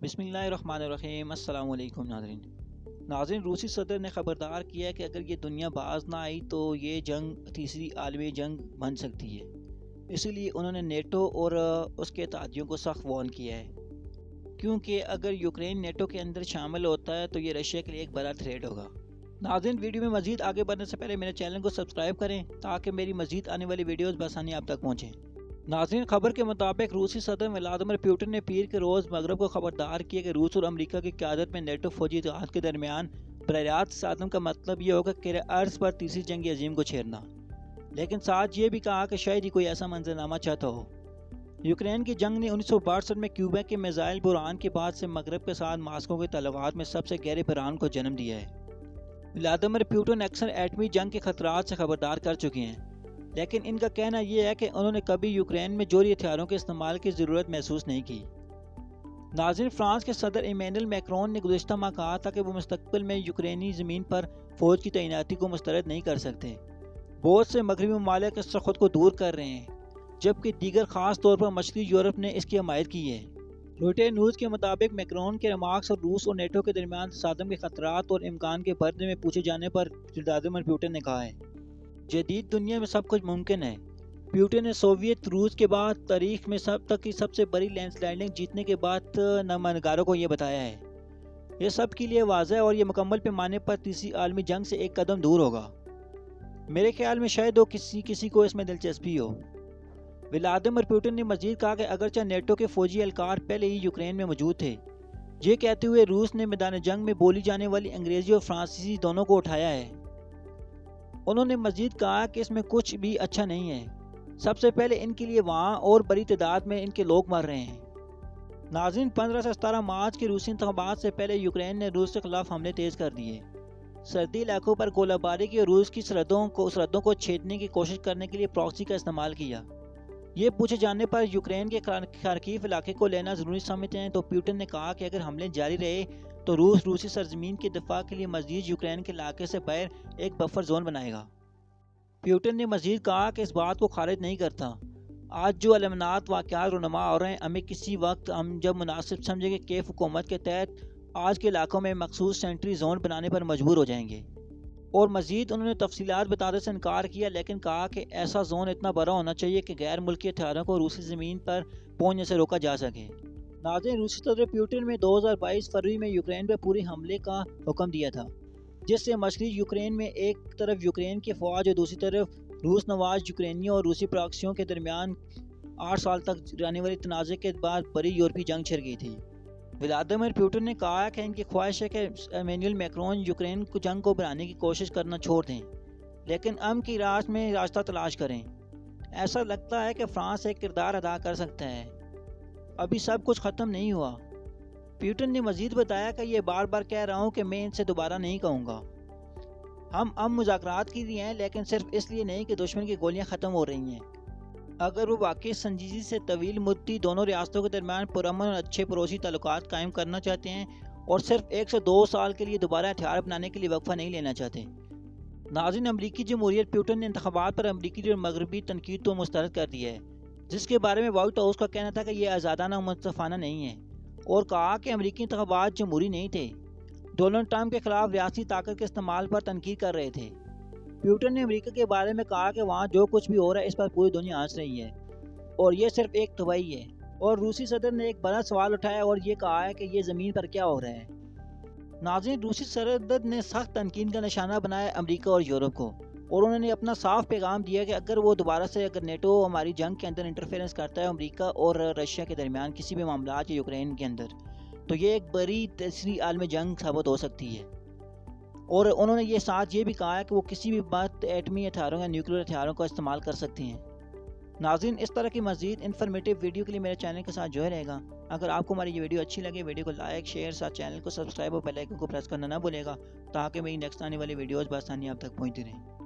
بسم اللہ الرحمن الرحیم۔ السلام علیکم ناظرین، روسی صدر نے خبردار کیا کہ اگر یہ دنیا باز نہ آئی تو یہ جنگ تیسری عالمی جنگ بن سکتی ہے۔ اسی لیے انہوں نے نیٹو اور اس کے اتحادیوں کو سخت وارن کیا ہے، کیونکہ اگر یوکرین نیٹو کے اندر شامل ہوتا ہے تو یہ رشیا کے لیے ایک بڑا تھریٹ ہوگا۔ ناظرین، ویڈیو میں مزید آگے بڑھنے سے پہلے میرے چینل کو سبسکرائب کریں تاکہ میری مزید آنے والی ویڈیوز بآسانی آپ تک پہنچیں۔ ناظرین، خبر کے مطابق روسی صدر ولادیمیر پوٹن نے پیر کے روز مغرب کو خبردار کیا کہ روس اور امریکہ کی قیادت میں نیٹو فوجی اتحاد کے درمیان براہ راست تصادم کا مطلب یہ ہوگا کہ عرض پر تیسری جنگ عظیم کو چھیڑنا، لیکن ساتھ یہ بھی کہا کہ شاید ہی کوئی ایسا منظرنامہ چاہتا ہو۔ یوکرین کی جنگ نے 1962 میں کیوبا کے میزائل بحران کے بعد سے مغرب کے ساتھ ماسکو کے تعلقات میں سب سے گہرے بحران کو جنم دیا ہے۔ ولادیمیر پوٹن اکثر ایٹمی جنگ کے خطرات سے خبردار کر چکے ہیں، لیکن ان کا کہنا یہ ہے کہ انہوں نے کبھی یوکرین میں جوہری ہتھیاروں کے استعمال کی ضرورت محسوس نہیں کی۔ ناظرین، فرانس کے صدر ایمینوئل میکرون نے گزشتہ ماہ کہا تھا کہ وہ مستقبل میں یوکرینی زمین پر فوج کی تعیناتی کو مسترد نہیں کر سکتے۔ بہت سے مغربی ممالک اس سے خود کو دور کر رہے ہیں، جبکہ دیگر خاص طور پر مشرقی یورپ نے اس کی حمایت کی ہے۔ روئٹرز نیوز کے مطابق میکرون کے ریمارکس اور روس اور نیٹو کے درمیان تصادم کے خطرات اور امکان کے بارے میں پوچھے جانے پر ولادیمیر پوٹن نے کہا ہے، جدید دنیا میں سب کچھ ممکن ہے۔ پوٹن نے سوویت روس کے بعد تاریخ میں سب سے بڑی لینڈ سلائڈنگ جیتنے کے بعد نمائندگاروں کو یہ بتایا ہے۔ یہ سب کے لیے واضح ہے اور یہ مکمل پیمانے پر تیسری عالمی جنگ سے ایک قدم دور ہوگا۔ میرے خیال میں شاید کسی کو اس میں دلچسپی ہو۔ ولادیمیر پوٹن نے مزید کہا کہ اگرچہ نیٹو کے فوجی اہلکار پہلے ہی یوکرین میں موجود تھے، یہ کہتے ہوئے روس نے میدان جنگ میں بولی جانے والی انگریزی اور فرانسیسی دونوں کو اٹھایا ہے۔ انہوں نے مزید کہا کہ اس میں کچھ بھی اچھا نہیں ہے، سب سے پہلے ان کے لیے وہاں اور بڑی تعداد میں ان کے لوگ مر رہے ہیں۔ ناظرین، 15 سے 17 مارچ کے روسی انتخابات سے پہلے یوکرین نے روس کے خلاف حملے تیز کر دیے، سرحدی علاقوں پر گولہ باری کی اور روس کی سرحدوں کو چھیدنے کی کوشش کرنے کے لیے پراکسی کا استعمال کیا۔ یہ پوچھے جانے پر یوکرین کے خارکیو علاقے کو لینا ضروری سمجھتے ہیں تو پوٹن نے کہا کہ اگر حملے جاری رہے تو روسی سرزمین کے دفاع کے لیے مزید یوکرین کے علاقے سے باہر ایک بفر زون بنائے گا۔ پوٹن نے مزید کہا کہ اس بات کو خارج نہیں کرتا، آج جو علامات واقعات رونما ہو رہے ہیں، ہمیں کسی وقت ہم جب مناسب سمجھیں گے کیف حکومت کے تحت آج کے علاقوں میں مخصوص سینٹری زون بنانے پر مجبور ہو جائیں گے۔ اور مزید انہوں نے تفصیلات بتانے سے انکار کیا، لیکن کہا کہ ایسا زون اتنا بڑا ہونا چاہیے کہ غیر ملکی ہتھیاروں کو روسی زمین پر پہنچنے سے روکا جا سکے۔ ناظرین، روسی صدر پوٹن نے 2022 فروری میں یوکرین پر پوری حملے کا حکم دیا تھا، جس سے مشرقی یوکرین میں ایک طرف یوکرین کی فوج اور دوسری طرف روس نواز یوکرینیوں اور روسی پراکسیوں کے درمیان 8 سال تک رہنے والی تنازع کے بعد بڑی یورپی جنگ چھڑ گئی تھی۔ ولادیمیر پوٹن نے کہا کہ ان کی خواہش ہے کہ ایمینوئل میکرون یوکرین کو جنگ کو بڑھانے کی کوشش کرنا چھوڑ دیں، لیکن امن کی راہ میں راستہ تلاش کریں۔ ایسا لگتا ہے کہ فرانس ایک کردار ادا کر سکتا ہے، ابھی سب کچھ ختم نہیں ہوا۔ پوٹن نے مزید بتایا کہ یہ بار بار کہہ رہا ہوں کہ میں ان سے دوبارہ نہیں کہوں گا۔ ہم مذاکرات کے لیے ہیں، لیکن صرف اس لیے نہیں کہ دشمن کی گولیاں ختم ہو رہی ہیں۔ اگر وہ واقعی سنجیدگی سے طویل مدتی دونوں ریاستوں کے درمیان پرامن اور اچھے پڑوسی تعلقات قائم کرنا چاہتے ہیں اور صرف 1 سے 2 سال کے لیے دوبارہ ہتھیار بنانے کے لیے وقفہ نہیں لینا چاہتے۔ ناظرین، امریکی جمہوریت پوٹن نے انتخابات پر امریکی اور مغربی تنقید کو مسترد کر دیا ہے، جس کے بارے میں وائٹ ہاؤس کا کہنا تھا کہ یہ آزادانہ و منصفانہ نہیں ہے، اور کہا کہ امریکی انتخابات جمہوری نہیں تھے، ڈونلڈ ٹرمپ کے خلاف ریاستی طاقت کے استعمال پر تنقید کر رہے تھے۔ پوٹن نے امریکہ کے بارے میں کہا کہ وہاں جو کچھ بھی ہو رہا ہے اس پر پوری دنیا ہنس رہی ہے اور یہ صرف ایک طبعی ہے۔ اور روسی صدر نے ایک بڑا سوال اٹھایا اور یہ کہا ہے کہ یہ زمین پر کیا ہو رہا ہے۔ ناظرین، روسی صدر نے سخت تنقید کا نشانہ بنایا امریکہ اور یورپ کو، اور انہوں نے اپنا صاف پیغام دیا کہ اگر نیٹو ہماری جنگ کے اندر انٹرفیئرنس کرتا ہے امریکہ اور رشیا کے درمیان کسی بھی معاملات یا یوکرین کے اندر، تو یہ ایک بڑی تیسری عالمی جنگ ثابت ہو سکتی ہے۔ اور انہوں نے یہ بھی کہا ہے کہ وہ کسی بھی وقت ایٹمی ہتھیاروں یا نیوکلیر ہتھیاروں کا استعمال کر سکتے ہیں۔ ناظرین، اس طرح کی مزید انفارمیٹیو ویڈیو کے لیے میرے چینل کے ساتھ جڑے رہے گا۔ اگر آپ کو ہماری یہ ویڈیو اچھی لگے، ویڈیو کو لائک، شیئر، ساتھ چینل کو سبسکرائب اور بیل آئیکن کو پریس کرنا نہ بھولے گا تاکہ میری نیکسٹ آنے والی ویڈیوز بآسانی آپ تک پہنچتی رہیں۔